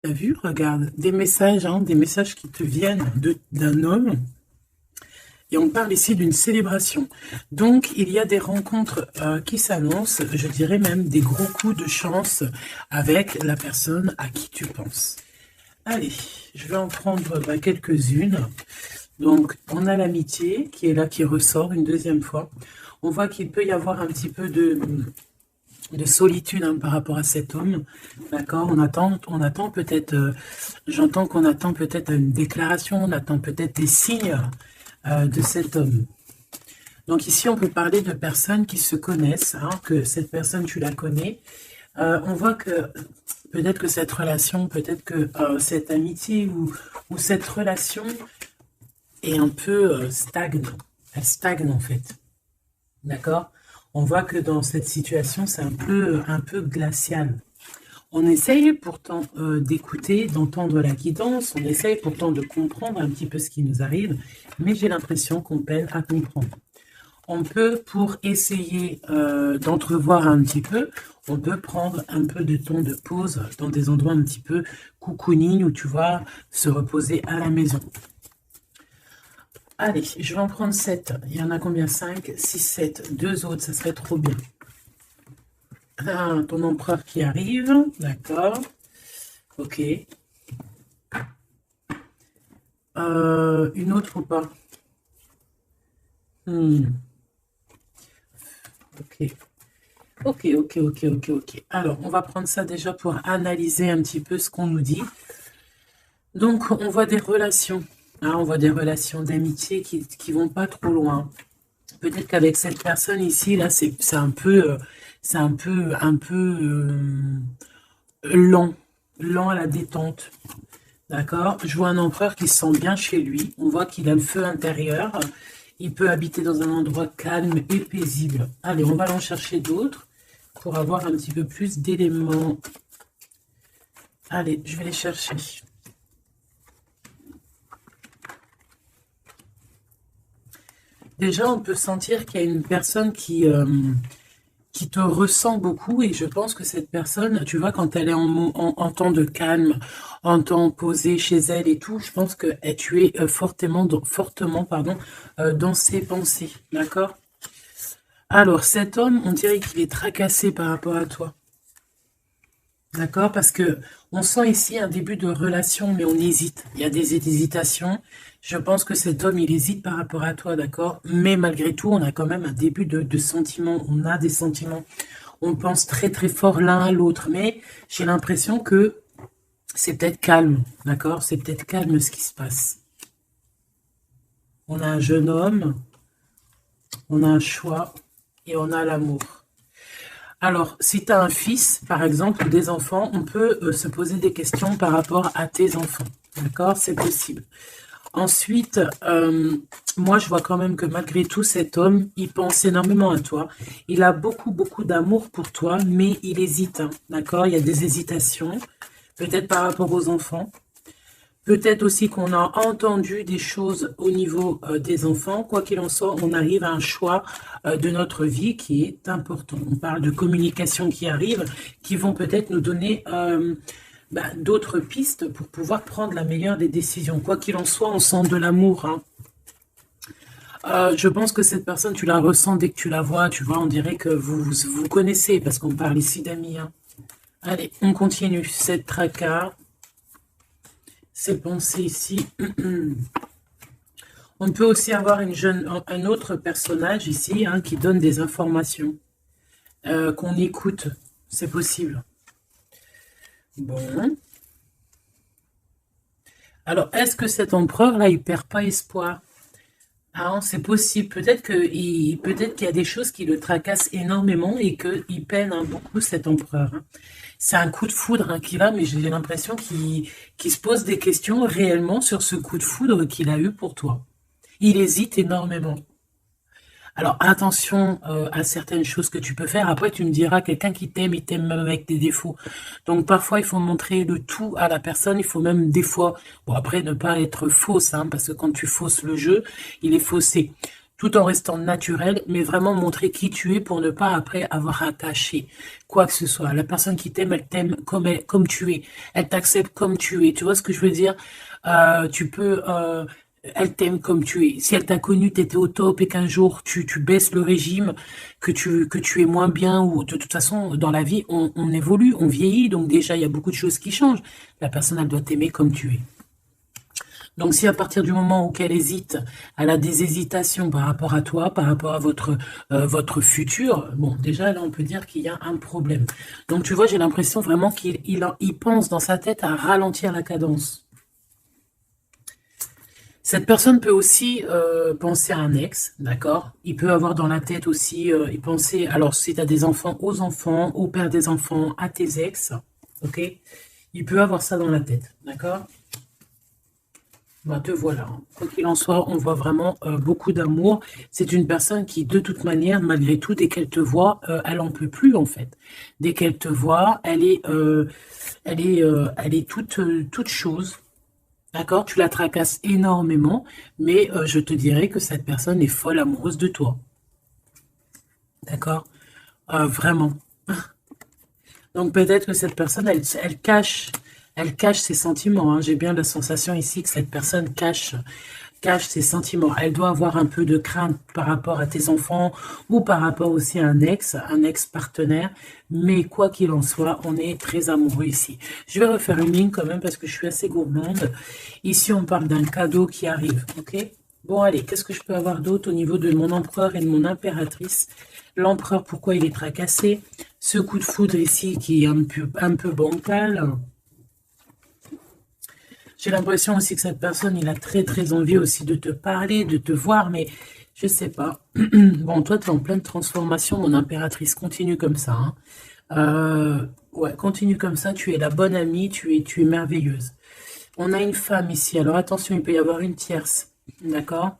T'as vu, regarde, des messages qui te viennent d'un homme, et on parle ici d'une célébration. Donc, il y a des rencontres qui s'annoncent, je dirais même des gros coups de chance avec la personne à qui tu penses. Allez, je vais en prendre quelques-unes. Donc, on a l'amitié qui est là, qui ressort une deuxième fois. On voit qu'il peut y avoir un petit peu de solitude par rapport à cet homme. D'accord, on attend peut-être, j'entends qu'on attend peut-être une déclaration, on attend peut-être des signes de cet homme. Donc ici, on peut parler de personnes qui se connaissent, que cette personne, tu la connais. On voit que peut-être que cette relation, peut-être que cette amitié ou cette relation est un peu stagne. Elle stagne en fait. D'accord? On voit que dans cette situation, c'est un peu glacial. On essaye pourtant d'écouter, d'entendre la guidance, on essaye pourtant de comprendre un petit peu ce qui nous arrive, mais j'ai l'impression qu'on peine à comprendre. On peut, pour essayer d'entrevoir un petit peu, on peut prendre un peu de temps de pause dans des endroits un petit peu cocooning où tu vas se reposer à la maison. Allez, je vais en prendre 7. Il y en a combien? 5, 6, 7. 2 autres, ça serait trop bien. Ton empereur qui arrive. D'accord. Ok. Une autre ou pas? Ok. Ok. Alors, on va prendre ça déjà pour analyser un petit peu ce qu'on nous dit. Donc, on voit des relations. On voit des relations d'amitié qui vont pas trop loin. Peut-être qu'avec cette personne ici, là, c'est un peu, lent, lent à la détente. D'accord? Je vois un empereur qui se sent bien chez lui. On voit qu'il a le feu intérieur. Il peut habiter dans un endroit calme et paisible. Allez, on va en chercher d'autres pour avoir un petit peu plus d'éléments. Allez, je vais les chercher. Déjà, on peut sentir qu'il y a une personne qui te ressent beaucoup et je pense que cette personne, tu vois, quand elle est en temps de calme, en temps posé chez elle et tout, je pense que tu es fortement dans ses pensées, d'accord? Alors, cet homme, on dirait qu'il est tracassé par rapport à toi. D'accord? Parce que on sent ici un début de relation, mais on hésite. Il y a des hésitations. Je pense que cet homme, il hésite par rapport à toi, d'accord? Mais malgré tout, on a quand même un début de sentiments. On a des sentiments. On pense très très fort l'un à l'autre. Mais j'ai l'impression que c'est peut-être calme, d'accord? C'est peut-être calme ce qui se passe. On a un jeune homme, on a un choix et on a l'amour. Alors, si tu as un fils, par exemple, ou des enfants, on peut se poser des questions par rapport à tes enfants. D'accord? C'est possible. Ensuite, moi, je vois quand même que malgré tout, cet homme, il pense énormément à toi. Il a beaucoup, beaucoup d'amour pour toi, mais il hésite. D'accord? Il y a des hésitations, peut-être par rapport aux enfants. Peut-être aussi qu'on a entendu des choses au niveau des enfants. Quoi qu'il en soit, on arrive à un choix de notre vie qui est important. On parle de communication qui arrive, qui vont peut-être nous donner d'autres pistes pour pouvoir prendre la meilleure des décisions. Quoi qu'il en soit, on sent de l'amour. Je pense que cette personne, tu la ressens dès que tu la vois. Tu vois, on dirait que vous connaissez, parce qu'on parle ici d'amis. Allez, on continue. Cette tracas. Ces pensées ici. On peut aussi avoir un autre personnage ici qui donne des informations, qu'on écoute. C'est possible. Bon. Alors, est-ce que cet empereur-là, il perd pas espoir? C'est possible. Peut-être qu'il y a des choses qui le tracassent énormément et qu'il peine beaucoup, cet empereur. C'est un coup de foudre qu'il a, mais j'ai l'impression qu'il se pose des questions réellement sur ce coup de foudre qu'il a eu pour toi. Il hésite énormément. Alors, attention à certaines choses que tu peux faire. Après, tu me diras, quelqu'un qui t'aime, il t'aime même avec des défauts. Donc, parfois, il faut montrer le tout à la personne. Il faut même, des fois, bon, après, ne pas être fausse, parce que quand tu fausses le jeu, il est faussé. tout en restant naturel, mais vraiment montrer qui tu es pour ne pas après avoir à cacher quoi que ce soit. La personne qui t'aime, elle t'aime comme tu es. Elle t'accepte comme tu es. Tu vois ce que je veux dire? Tu peux... elle t'aime comme tu es. Si elle t'a connu, tu étais au top et qu'un jour tu baisses le régime, que tu es moins bien, ou de toute façon, dans la vie, on évolue, on vieillit, donc déjà, il y a beaucoup de choses qui changent. La personne, elle doit t'aimer comme tu es. Donc, si à partir du moment où elle hésite, elle a des hésitations par rapport à toi, par rapport à votre futur, bon, déjà, là, on peut dire qu'il y a un problème. Donc, tu vois, j'ai l'impression vraiment qu'il pense dans sa tête à ralentir la cadence. Cette personne peut aussi penser à un ex, d'accord? Il peut avoir dans la tête aussi, il penser, alors si tu as des enfants, aux enfants, au père des enfants, à tes ex, ok? Il peut avoir ça dans la tête, d'accord? Ben, te voilà. Hein. Quoi qu'il en soit, on voit vraiment beaucoup d'amour. C'est une personne qui, de toute manière, malgré tout, dès qu'elle te voit, elle en peut plus, en fait. Dès qu'elle te voit, elle est toute chose. D'accord? Tu la tracasses énormément, mais je te dirais que cette personne est folle amoureuse de toi. D'accord? Vraiment. Donc peut-être que cette personne, elle cache ses sentiments. Hein. J'ai bien la sensation ici que cette personne cache ses sentiments. Elle doit avoir un peu de crainte par rapport à tes enfants ou par rapport aussi à un ex-partenaire. Mais quoi qu'il en soit, on est très amoureux ici. Je vais refaire une ligne quand même parce que je suis assez gourmande. Ici, on parle d'un cadeau qui arrive, ok? Bon, allez, qu'est-ce que je peux avoir d'autre au niveau de mon empereur et de mon impératrice? L'empereur, pourquoi il est tracassé? Ce coup de foudre ici qui est un peu bancal. J'ai l'impression aussi que cette personne, il a très envie aussi de te parler, de te voir, mais je sais pas. Bon, toi, tu es en pleine transformation, mon impératrice. Continue comme ça. Hein. Ouais, continue comme ça. Tu es la bonne amie, tu es merveilleuse. On a une femme ici. Alors attention, il peut y avoir une tierce. D'accord?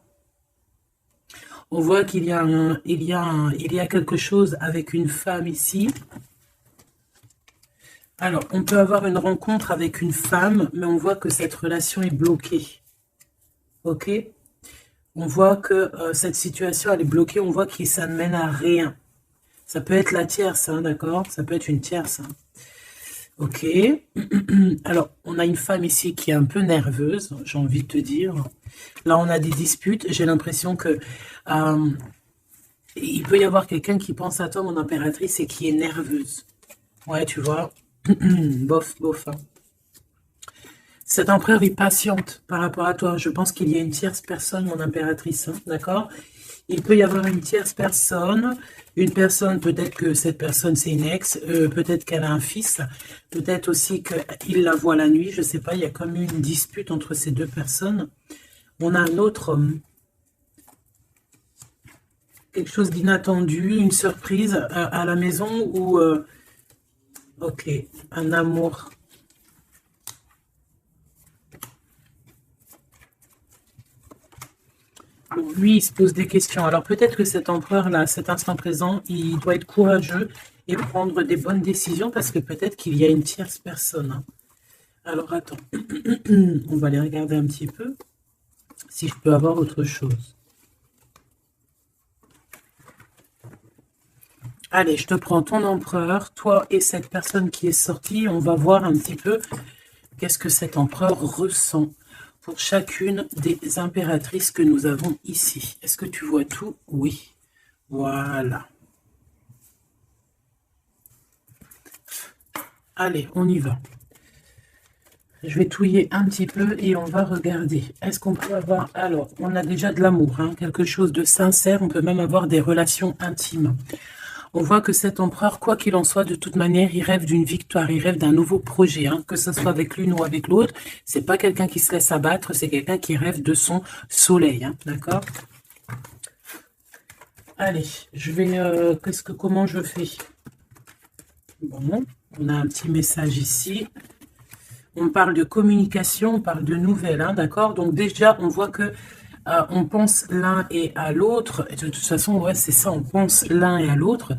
On voit qu'il y a quelque chose avec une femme ici. Alors, on peut avoir une rencontre avec une femme, mais on voit que cette relation est bloquée. Ok? On voit que cette situation, elle est bloquée. On voit que ça ne mène à rien. Ça peut être la tierce, hein, d'accord? Ça peut être une tierce. Hein. Ok. Alors, on a une femme ici qui est un peu nerveuse, j'ai envie de te dire. Là, on a des disputes. J'ai l'impression que il peut y avoir quelqu'un qui pense à toi, mon impératrice, et qui est nerveuse. Ouais, tu vois. Bof. Hein. Cet empereur est patiente par rapport à toi. Je pense qu'il y a une tierce personne, mon impératrice, hein, d'accord? Il peut y avoir une tierce personne. Une personne, peut-être que cette personne, c'est une ex. Peut-être qu'elle a un fils. Peut-être aussi qu'il la voit la nuit. Je ne sais pas, il y a comme une dispute entre ces deux personnes. On a un autre homme. Quelque chose d'inattendu, une surprise à la maison ou... ok, un amour. Bon, lui, il se pose des questions. Alors peut-être que cet empereur-là, à cet instant présent, il doit être courageux et prendre des bonnes décisions parce que peut-être qu'il y a une tierce personne. Hein. Alors attends, on va aller regarder un petit peu si je peux avoir autre chose. Allez, je te prends ton empereur, toi et cette personne qui est sortie. On va voir un petit peu qu'est-ce que cet empereur ressent pour chacune des impératrices que nous avons ici. Est-ce que tu vois tout? Oui. Voilà. Allez, on y va. Je vais touiller un petit peu et on va regarder. Est-ce qu'on peut avoir... Alors, on a déjà de l'amour, hein, quelque chose de sincère. On peut même avoir des relations intimes. On voit que cet empereur, quoi qu'il en soit, de toute manière, il rêve d'une victoire, il rêve d'un nouveau projet, hein, que ce soit avec l'une ou avec l'autre. C'est pas quelqu'un qui se laisse abattre, c'est quelqu'un qui rêve de son soleil, hein, d'accord? Allez, je vais... comment je fais? Bon, on a un petit message ici. On parle de communication, on parle de nouvelles, hein, d'accord? Donc déjà, on voit que on pense l'un et à l'autre. De toute façon, ouais, c'est ça, on pense l'un et à l'autre.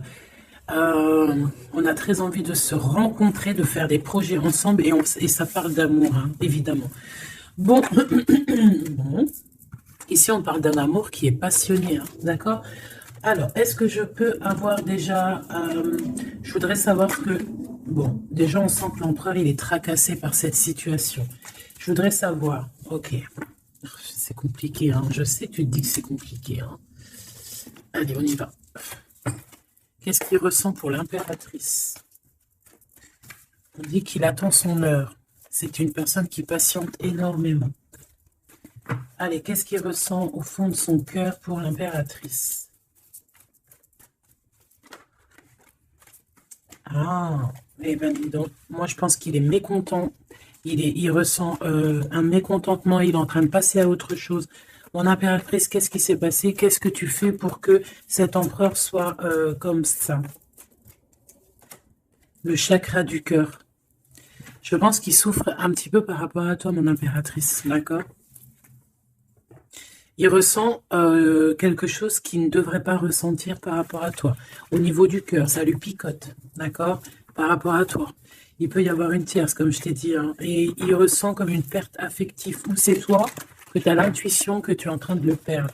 On a très envie de se rencontrer, de faire des projets ensemble, et ça parle d'amour, hein, évidemment. Bon, bon. Ici, on parle d'un amour qui est passionné, hein, d'accord? Alors, est-ce que je peux avoir déjà... je voudrais savoir ce que... Bon, déjà, on sent que l'empereur, il est tracassé par cette situation. Je voudrais savoir... Ok, c'est compliqué, hein. Je sais que tu te dis que c'est compliqué, hein. Allez, on y va. Qu'est-ce qu'il ressent pour l'impératrice? On dit qu'il attend son heure. C'est une personne qui patiente énormément. Allez, qu'est-ce qu'il ressent au fond de son cœur pour l'impératrice? Ah, eh ben dis donc, moi je pense qu'il est mécontent. Il ressent un mécontentement, il est en train de passer à autre chose. Mon impératrice, qu'est-ce qui s'est passé? Qu'est-ce que tu fais pour que cet empereur soit comme ça? Le chakra du cœur. Je pense qu'il souffre un petit peu par rapport à toi, mon impératrice, d'accord? Il ressent quelque chose qu'il ne devrait pas ressentir par rapport à toi. Au niveau du cœur, ça lui picote, d'accord? Par rapport à toi. Il peut y avoir une tierce, comme je t'ai dit, hein, et il ressent comme une perte affective. Ou c'est toi que tu as l'intuition que tu es en train de le perdre.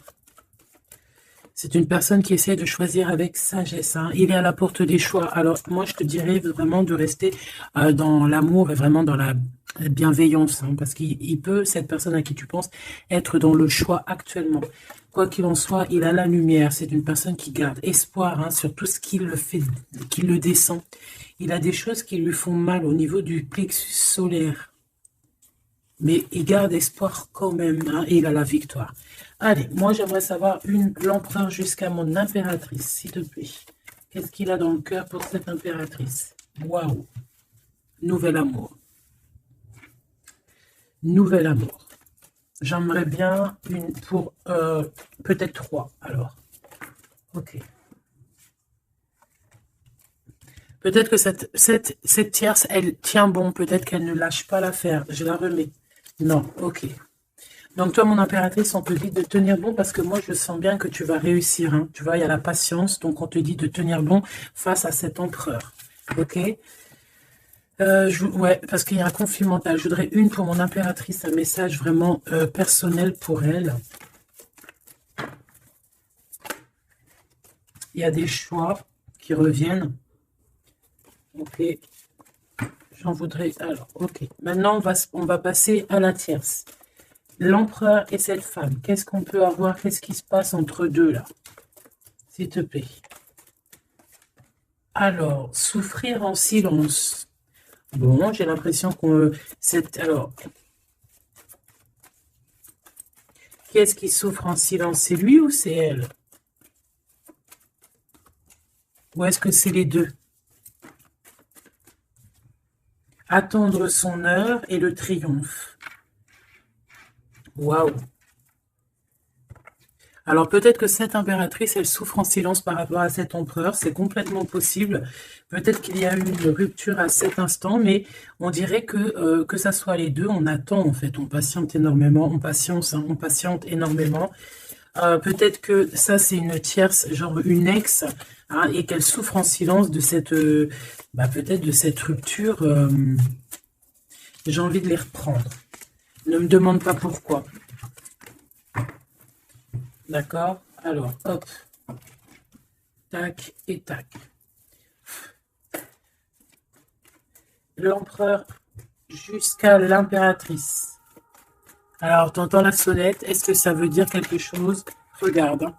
C'est une personne qui essaie de choisir avec sagesse, hein. Il est à la porte des choix. Alors, moi, je te dirais vraiment de rester dans l'amour et vraiment dans la bienveillance, hein, parce qu'il peut, cette personne à qui tu penses, être dans le choix actuellement. Quoi qu'il en soit, il a la lumière. C'est une personne qui garde espoir, hein, sur tout ce qui le fait, qui le descend. Il a des choses qui lui font mal au niveau du plexus solaire. Mais il garde espoir quand même, hein, et il a la victoire. Allez, moi j'aimerais savoir l'empereur jusqu'à mon impératrice, s'il te plaît. Qu'est-ce qu'il a dans le cœur pour cette impératrice? Waouh! Nouvel amour. Nouvel amour. J'aimerais bien une pour peut-être 3, alors. Ok. Peut-être que cette tierce, elle tient bon. Peut-être qu'elle ne lâche pas l'affaire. Je la remets. Non, ok. Donc toi, mon impératrice, on te dit de tenir bon parce que moi, je sens bien que tu vas réussir, hein. Tu vois, il y a la patience, donc on te dit de tenir bon face à cet empereur. Ok? Ouais, parce qu'il y a un conflit mental. Je voudrais une pour mon impératrice, un message vraiment personnel pour elle. Il y a des choix qui reviennent. Ok. J'en voudrais... Alors, ok. Maintenant, on va passer à la tierce. L'empereur et cette femme, qu'est-ce qu'on peut avoir? Qu'est-ce qui se passe entre deux, là? S'il te plaît. Alors, souffrir en silence. Bon, j'ai l'impression qu'on... Alors, qui est-ce qui souffre en silence? C'est lui ou c'est elle? Ou est-ce que c'est les deux? Attendre son heure et le triomphe. Waouh! Alors peut-être que cette impératrice, elle souffre en silence par rapport à cet empereur, c'est complètement possible. Peut-être qu'il y a eu une rupture à cet instant, mais on dirait que ça soit les deux, on attend en fait, on patiente énormément, on patiente, hein, on patiente énormément. Peut-être que ça c'est une tierce, genre une ex, hein, et qu'elle souffre en silence de cette, peut-être de cette rupture. J'ai envie de les reprendre. Ne me demande pas pourquoi. D'accord? Alors, hop. Tac et tac. L'empereur jusqu'à l'impératrice. Alors, t'entends la sonnette. Est-ce que ça veut dire quelque chose? Regarde. Hein.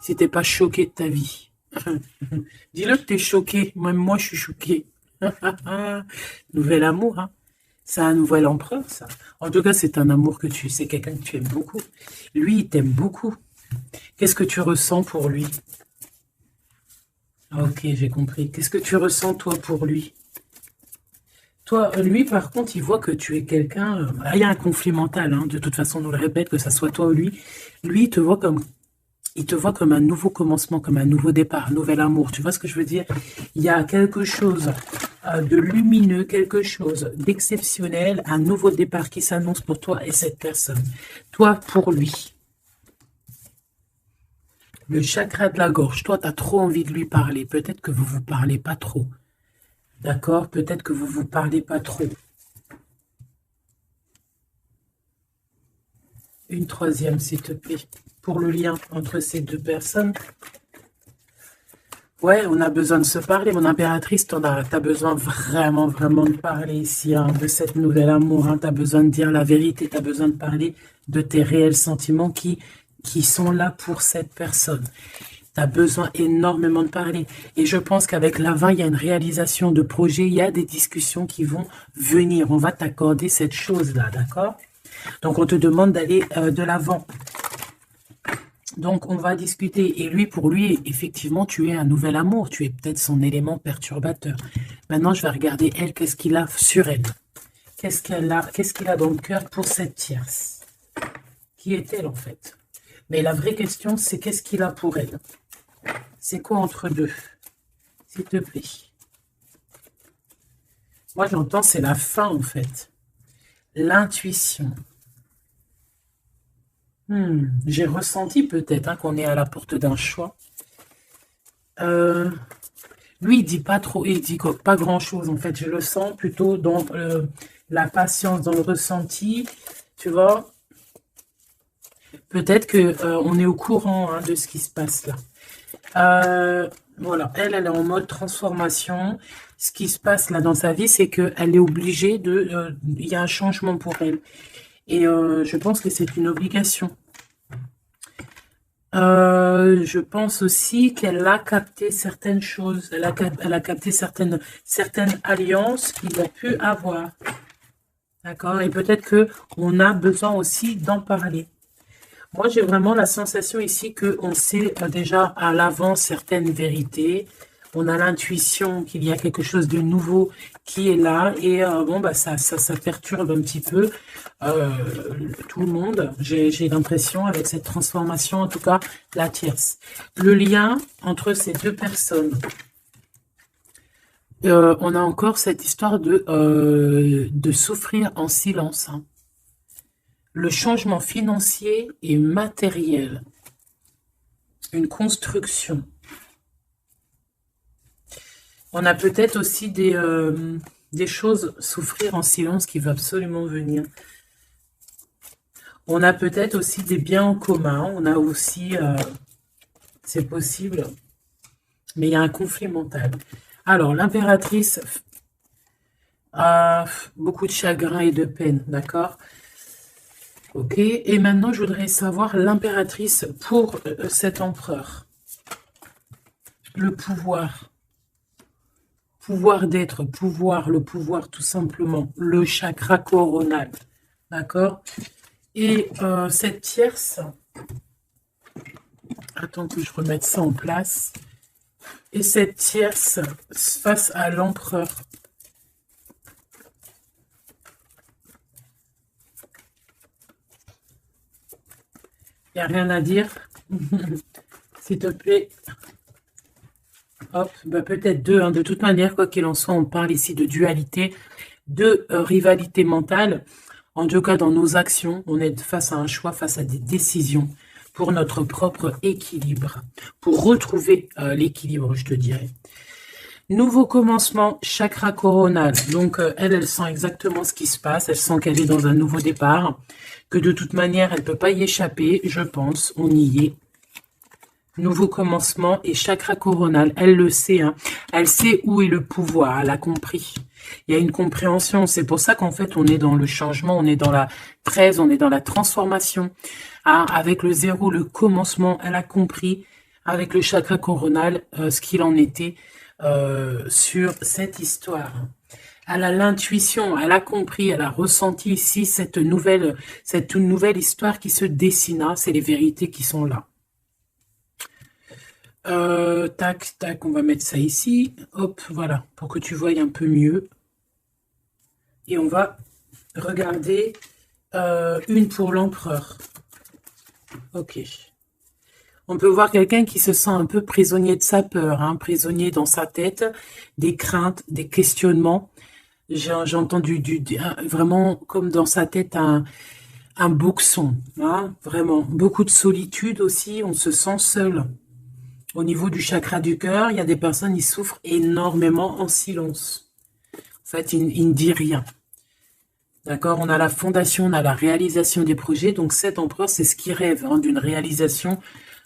Si t'es pas choqué de ta vie. Dis-le que t'es choqué. Même moi, je suis choqué. Nouvel amour, hein. C'est un nouvel empereur, ça. En tout cas, c'est un amour que c'est quelqu'un que tu aimes beaucoup. Lui, il t'aime beaucoup. Qu'est-ce que tu ressens pour lui? Ok, j'ai compris. Qu'est-ce que tu ressens, toi, pour lui? Toi, lui, par contre, il voit que tu es quelqu'un... il y a un conflit mental, hein. De toute façon, on nous le répète, que ça soit toi ou lui. Lui, il te voit comme un nouveau commencement, comme un nouveau départ, un nouvel amour. Tu vois ce que je veux dire? Il y a quelque chose de lumineux, quelque chose d'exceptionnel, un nouveau départ qui s'annonce pour toi et cette personne. Toi, pour lui. Le chakra de la gorge. Toi, tu as trop envie de lui parler. Peut-être que vous ne vous parlez pas trop. D'accord? Peut-être que vous ne vous parlez pas trop. Une troisième, s'il te plaît, pour le lien entre ces deux personnes. Ouais, on a besoin de se parler. Mon impératrice, t'as besoin vraiment, vraiment de parler ici, hein, de cette nouvelle amour. Hein. Tu as besoin de dire la vérité. Tu as besoin de parler de tes réels sentiments qui sont là pour cette personne. Tu as besoin énormément de parler. Et je pense qu'avec la 20, il y a une réalisation de projet. Il y a des discussions qui vont venir. On va t'accorder cette chose-là, d'accord? Donc, on te demande d'aller de l'avant. Donc, on va discuter. Et lui, pour lui, effectivement, tu es un nouvel amour. Tu es peut-être son élément perturbateur. Maintenant, je vais regarder, elle, qu'est-ce qu'il a sur elle. Qu'est-ce qu'il a dans le cœur pour cette tierce? Qui est-elle, en fait? Mais la vraie question, c'est qu'est-ce qu'il a pour elle? C'est quoi entre deux? S'il te plaît. Moi, j'entends, c'est la fin, en fait. L'intuition. J'ai ressenti peut-être qu'on est à la porte d'un choix. Lui, il dit pas trop, il dit pas grand-chose, en fait. Je le sens plutôt dans la patience, dans le ressenti, tu vois. Peut-être qu'on est au courant de ce qui se passe là. Voilà, elle est en mode transformation. Ce qui se passe là dans sa vie, c'est qu'elle est obligée de... Il y a un changement pour elle. Et je pense que c'est une obligation. Je pense aussi qu'elle a capté certaines choses. Elle a capté certaines alliances qu'il a pu avoir. D'accord? Et peut-être qu'on a besoin aussi d'en parler. Moi, j'ai vraiment la sensation ici qu'on sait déjà à l'avance certaines vérités. On a l'intuition qu'il y a quelque chose de nouveau qui est là. Et bon, bah, ça perturbe un petit peu tout le monde. J'ai l'impression, avec cette transformation, en tout cas, la tierce. Le lien entre ces deux personnes. On a encore cette histoire de souffrir en silence. Hein. Le changement financier et matériel. Une construction. On a peut-être aussi des choses, souffrir en silence qui va absolument venir. On a peut-être aussi des biens en commun. On a aussi, c'est possible, mais il y a un conflit mental. Alors, l'impératrice a beaucoup de chagrin et de peine, d'accord? Ok, et maintenant, je voudrais savoir l'impératrice pour cet empereur. Le pouvoir. Pouvoir d'être, pouvoir, le pouvoir tout simplement, le chakra coronal, d'accord? Et cette tierce, attends que je remette ça en place, et cette tierce face à l'empereur, il n'y a rien à dire, s'il te plaît. Hop, bah peut-être deux, hein. De toute manière, quoi qu'il en soit, on parle ici de dualité, de rivalité mentale. En tout cas, dans nos actions, on est face à un choix, face à des décisions pour notre propre équilibre, pour retrouver l'équilibre, je te dirais. Nouveau commencement, chakra coronal. Donc, elle sent exactement ce qui se passe. Elle sent qu'elle est dans un nouveau départ, que de toute manière, elle ne peut pas y échapper, je pense. On y est. Nouveau commencement et chakra coronal, elle le sait, hein. Elle sait où est le pouvoir, elle a compris. Il y a une compréhension, c'est pour ça qu'en fait on est dans le changement, on est dans la 13, on est dans la transformation. Hein, avec le 0, le commencement, elle a compris avec le chakra coronal ce qu'il en était sur cette histoire. Elle a l'intuition, elle a compris, elle a ressenti ici cette nouvelle histoire qui se dessina, c'est les vérités qui sont là. Tac, tac, on va mettre ça ici. Hop, voilà, pour que tu voies un peu mieux. Et on va regarder une pour l'empereur. Ok. On peut voir quelqu'un qui se sent un peu prisonnier de sa peur, hein, prisonnier dans sa tête, des craintes, des questionnements. J'ai entendu vraiment comme dans sa tête un boxon, hein, vraiment. Beaucoup de solitude aussi, on se sent seul. Au niveau du chakra du cœur, il y a des personnes qui souffrent énormément en silence. En fait, ils ne disent rien. D'accord? On a la fondation, on a la réalisation des projets. Donc cet empereur, c'est ce qui rêve hein, d'une réalisation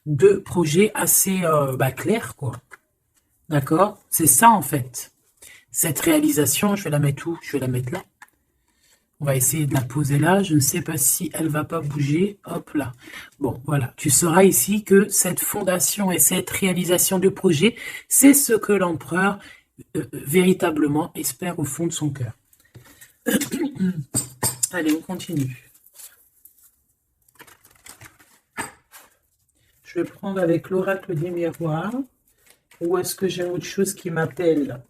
de projets assez clairs, quoi. D'accord? C'est ça en fait. Cette réalisation, je vais la mettre où? Je vais la mettre là. On va essayer de la poser là. Je ne sais pas si elle va pas bouger. Hop là. Bon, voilà. Tu sauras ici que cette fondation et cette réalisation de projet, c'est ce que l'empereur véritablement espère au fond de son cœur. Allez, on continue. Je vais prendre avec l'oracle des miroirs. Ou est-ce que j'ai autre chose qui m'appelle?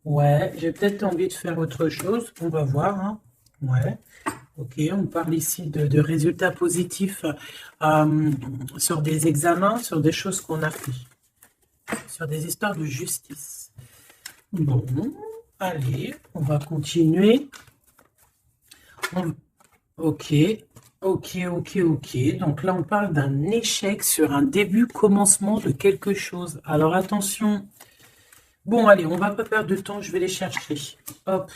Ouais, j'ai peut-être envie de faire autre chose. On va voir. Hein. Ouais. Ok, on parle ici de résultats positifs sur des examens, sur des choses qu'on a fait. Sur des histoires de justice. Bon, allez, on va continuer. Ok, ok. Donc là, on parle d'un échec sur un début, commencement de quelque chose. Alors attention. Bon, allez, on va pas perdre de temps, je vais les chercher. Hop.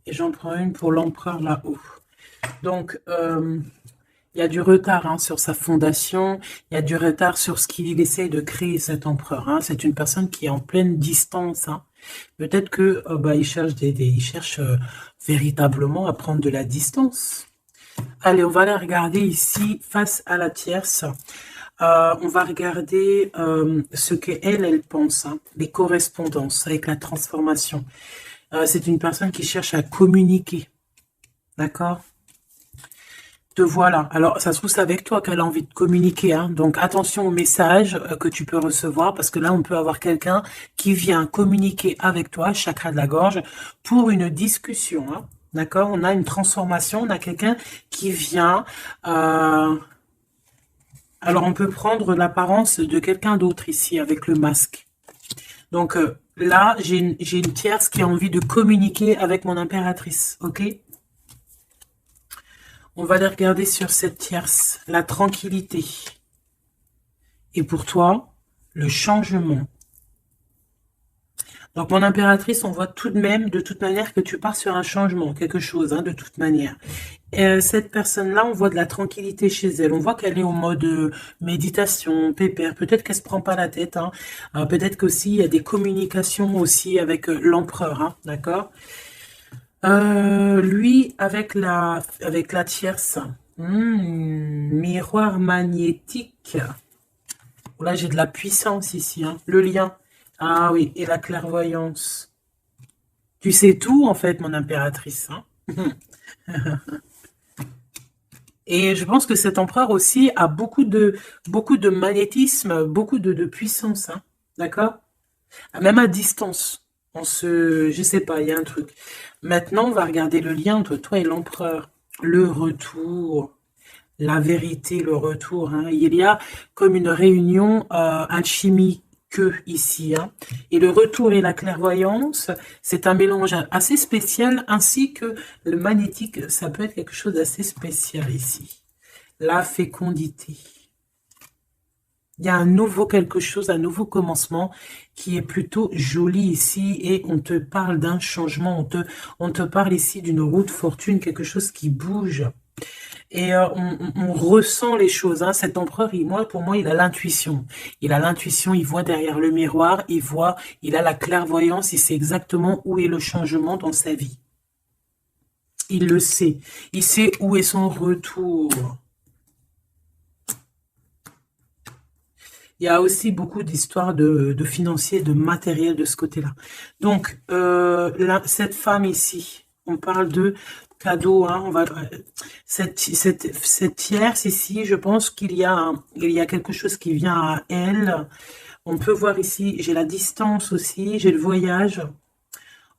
Et j'en prends une pour l'empereur là-haut. Donc, il y a du retard hein, sur sa fondation, il y a du retard sur ce qu'il essaye de créer, cet empereur. Hein. C'est une personne qui est en pleine distance. Hein. Peut-être que il cherche, il cherche véritablement à prendre de la distance. Allez, on va la regarder ici face à la tierce. On va regarder ce qu'elle, elle pense, hein, les correspondances avec la transformation. C'est une personne qui cherche à communiquer. D'accord? Te voilà. Alors, ça se trouve, c'est avec toi qu'elle a envie de communiquer. Hein. Donc, attention aux messages que tu peux recevoir, parce que là, on peut avoir quelqu'un qui vient communiquer avec toi, chakra de la gorge, pour une discussion. Hein. D'accord? On a une transformation, on a quelqu'un qui vient... alors, on peut prendre l'apparence de quelqu'un d'autre ici, avec le masque. Donc, là, j'ai une tierce qui a envie de communiquer avec mon impératrice. Ok? On va aller regarder sur cette tierce, la tranquillité. Et pour toi, le changement. Donc, mon impératrice, on voit tout de même, de toute manière, que tu pars sur un changement, quelque chose, hein, de toute manière. Et cette personne-là, on voit de la tranquillité chez elle. On voit qu'elle est en mode méditation, pépère. Peut-être qu'elle se prend pas la tête. Hein. Peut-être qu'aussi, il y a des communications aussi avec l'empereur, hein, d'accord? Lui, avec la tierce, miroir magnétique. Là, j'ai de la puissance ici, hein. Le lien. Ah oui, et la clairvoyance. Tu sais tout, en fait, mon impératrice. Hein. Et je pense que cet empereur aussi a beaucoup de magnétisme, beaucoup de puissance. Hein. D'accord? Même à distance. Je sais pas, il y a un truc. Maintenant, on va regarder le lien entre toi et l'empereur. Le retour, la vérité, le retour. Hein. Il y a comme une réunion alchimique ici. Hein. Et le retour et la clairvoyance, c'est un mélange assez spécial, ainsi que le magnétique, ça peut être quelque chose d'assez spécial ici. La fécondité. Il y a un nouveau quelque chose, un nouveau commencement qui est plutôt joli ici et on te parle d'un changement, on te parle ici d'une roue de fortune, quelque chose qui bouge. Et on ressent les choses. Hein. Cet empereur, pour moi, il a l'intuition. Il a l'intuition, il voit derrière le miroir, il a la clairvoyance, il sait exactement où est le changement dans sa vie. Il le sait. Il sait où est son retour. Il y a aussi beaucoup d'histoires de financiers, de matériel de ce côté-là. Donc, cette femme ici, on parle de cadeau. Hein, cette tierce ici, je pense qu'il y a quelque chose qui vient à elle. On peut voir ici, j'ai la distance aussi, j'ai le voyage.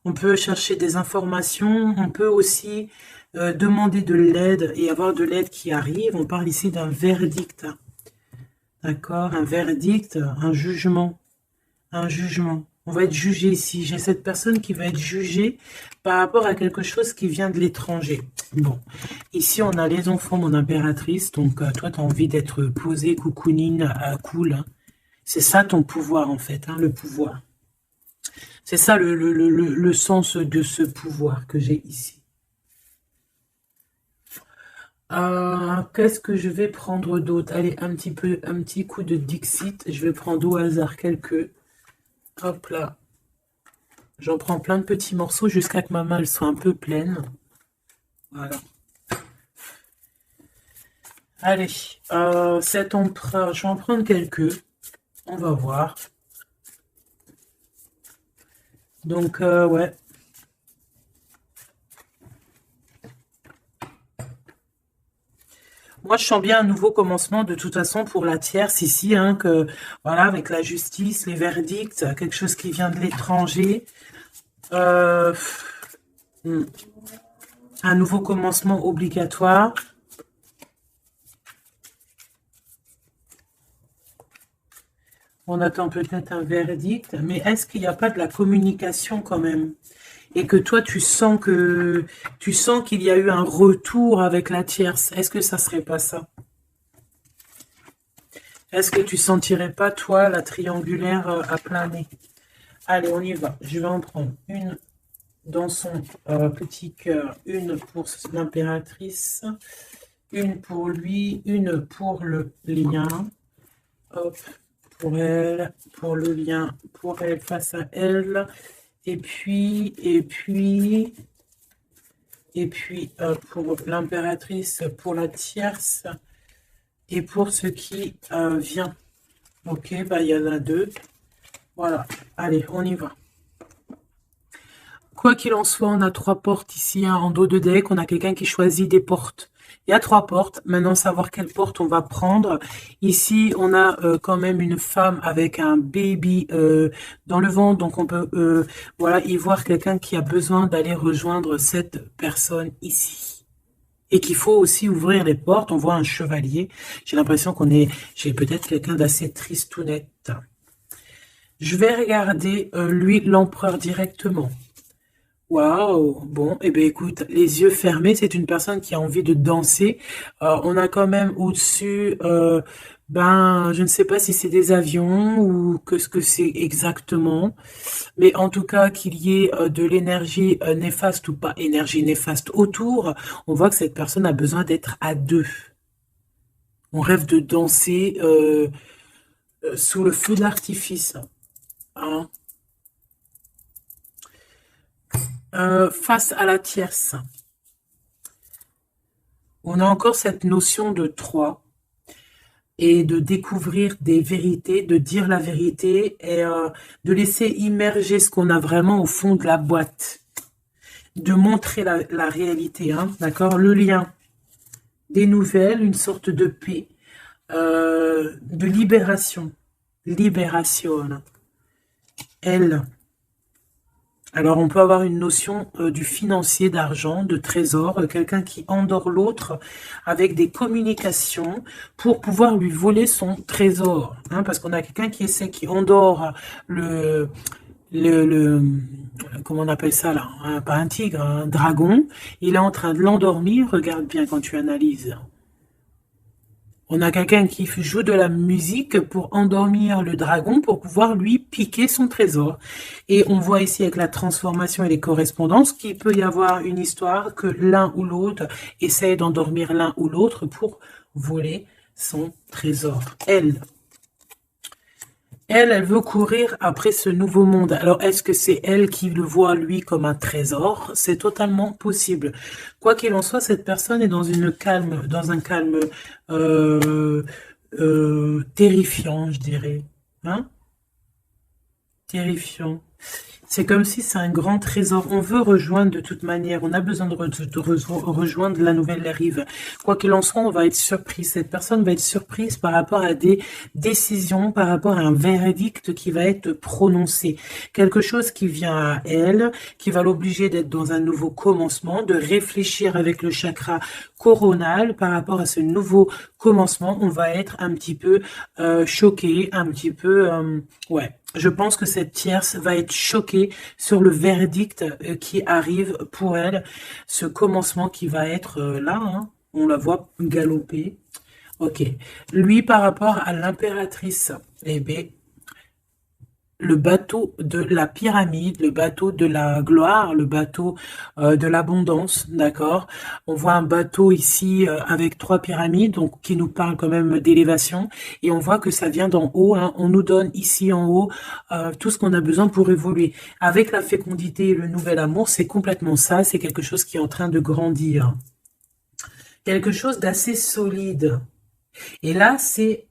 On peut chercher des informations. On peut aussi demander de l'aide et avoir de l'aide qui arrive. On parle ici d'un verdict. D'accord, un verdict, un jugement, On va être jugé ici. J'ai cette personne qui va être jugée par rapport à quelque chose qui vient de l'étranger. Bon, ici on a les enfants, mon impératrice. Donc toi, tu as envie d'être posée, coucounine, cool. Hein. C'est ça ton pouvoir en fait, hein, le pouvoir. C'est ça le sens de ce pouvoir que j'ai ici. Qu'est-ce que je vais prendre d'autre? Allez, un petit coup de Dixit. Je vais prendre au hasard quelques. Hop là. J'en prends plein de petits morceaux jusqu'à que ma main elle soit un peu pleine. Voilà. Allez, cet empereur, je vais en prendre quelques. On va voir. Donc, ouais. Moi, je sens bien un nouveau commencement de toute façon pour la tierce ici, hein, que voilà, avec la justice, les verdicts, quelque chose qui vient de l'étranger. Un nouveau commencement obligatoire. On attend peut-être un verdict, mais est-ce qu'il n'y a pas de la communication quand même? Et que toi, tu sens qu'il y a eu un retour avec la tierce. Est-ce que ça serait pas ça? Est-ce que tu sentirais pas, toi, la triangulaire à plein nez? Allez, on y va. Je vais en prendre une dans son petit cœur, une pour l'impératrice, une pour lui, une pour le lien. Hop, pour elle, pour le lien, pour elle, face à elle. Et puis, pour l'impératrice, pour la tierce, et pour ce qui vient. Ok, bah il y en a deux. Voilà, allez, on y va. Quoi qu'il en soit, on a 3 portes ici, hein, en dos de deck. On a quelqu'un qui choisit des portes. Il y a 3 portes. Maintenant, savoir quelle porte on va prendre. Ici, on a quand même une femme avec un baby dans le ventre. Donc, on peut voilà, y voir quelqu'un qui a besoin d'aller rejoindre cette personne ici. Et qu'il faut aussi ouvrir les portes. On voit un chevalier. J'ai l'impression j'ai peut-être quelqu'un d'assez tristounette. Je vais regarder, lui, l'empereur directement. Waouh, bon, eh bien écoute, les yeux fermés, c'est une personne qui a envie de danser. On a quand même au-dessus, je ne sais pas si c'est des avions ou que ce que c'est exactement, mais en tout cas qu'il y ait de l'énergie néfaste ou pas énergie néfaste autour, on voit que cette personne a besoin d'être à deux. On rêve de danser sous le feu d'artifice. Hein. Face à la tierce, on a encore cette notion de 3 et de découvrir des vérités, de dire la vérité et de laisser immerger ce qu'on a vraiment au fond de la boîte, de montrer la réalité, hein, d'accord? Le lien, des nouvelles, une sorte de paix, de libération, elle. Alors, on peut avoir une notion du financier, d'argent, de trésor, quelqu'un qui endort l'autre avec des communications pour pouvoir lui voler son trésor. Hein, parce qu'on a quelqu'un qui endort comment on appelle ça là, hein, pas un tigre, un dragon. Il est en train de l'endormir, regarde bien quand tu analyses. On a quelqu'un qui joue de la musique pour endormir le dragon, pour pouvoir lui piquer son trésor. Et on voit ici avec la transformation et les correspondances qu'il peut y avoir une histoire que l'un ou l'autre essaye d'endormir l'un ou l'autre pour voler son trésor. Elle veut courir après ce nouveau monde. Alors, est-ce que c'est elle qui le voit, lui, comme un trésor? C'est totalement possible. Quoi qu'il en soit, cette personne est dans un calme terrifiant, je dirais. Hein? Terrifiant. C'est comme si c'est un grand trésor. On veut rejoindre de toute manière. On a besoin de rejoindre la nouvelle rive. Quoi qu'il en soit, on va être surpris. Cette personne va être surprise par rapport à des décisions, par rapport à un verdict qui va être prononcé. Quelque chose qui vient à elle, qui va l'obliger d'être dans un nouveau commencement, de réfléchir avec le chakra coronal par rapport à ce nouveau commencement. On va être un petit peu choqué, un petit peu... ouais, Je pense que cette tierce va être choquée sur le verdict qui arrive pour elle. Ce commencement qui va être là, hein. On la voit galoper. Ok. Lui, par rapport à l'impératrice, eh bien, le bateau de la pyramide, le bateau de la gloire, le bateau de l'abondance, d'accord? On voit un bateau ici avec 3 pyramides, donc qui nous parle quand même d'élévation, et on voit que ça vient d'en haut, hein. On nous donne ici en haut tout ce qu'on a besoin pour évoluer. Avec la fécondité et le nouvel amour, c'est complètement ça, c'est quelque chose qui est en train de grandir. Quelque chose d'assez solide. Et là, c'est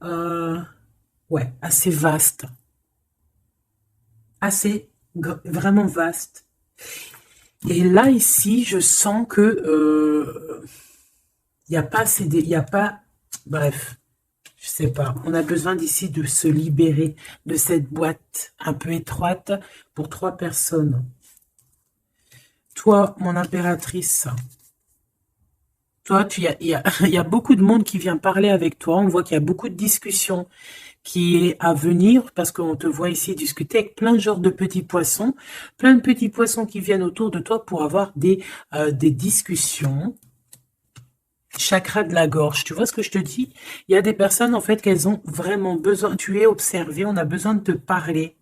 ouais, assez vaste. Assez vraiment vaste. Et là, ici, je sens que il n'y a pas assez il y a pas, bref, je sais pas. On a besoin d'ici de se libérer de cette boîte un peu étroite pour 3 personnes. Toi, mon impératrice, toi, il y a beaucoup de monde qui vient parler avec toi. On voit qu'il y a beaucoup de discussions qui est à venir, parce qu'on te voit ici discuter avec plein de genres de petits poissons, plein de petits poissons qui viennent autour de toi pour avoir des discussions. Chakra de la gorge, tu vois ce que je te dis? Il y a des personnes, en fait, qu'elles ont vraiment besoin, tu es observé, on a besoin de te parler.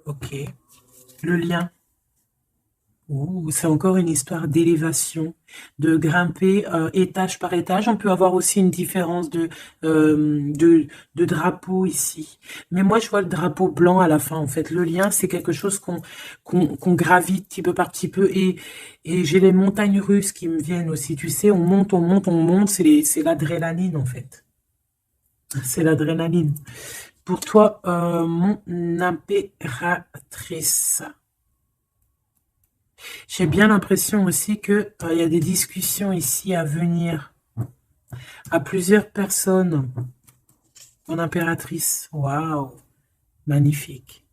Ok. Le lien. Ouh, c'est encore une histoire d'élévation, de grimper étage par étage. On peut avoir aussi une différence de drapeau ici. Mais moi, je vois le drapeau blanc à la fin, en fait. Le lien, c'est quelque chose qu'on gravite petit peu par petit peu. Et j'ai les montagnes russes qui me viennent aussi. Tu sais, on monte, on monte, on monte. C'est l'adrénaline, en fait. C'est l'adrénaline. Pour toi, mon impératrice. J'ai bien l'impression aussi que il y a des discussions ici à venir à plusieurs personnes. Mon impératrice, waouh, magnifique.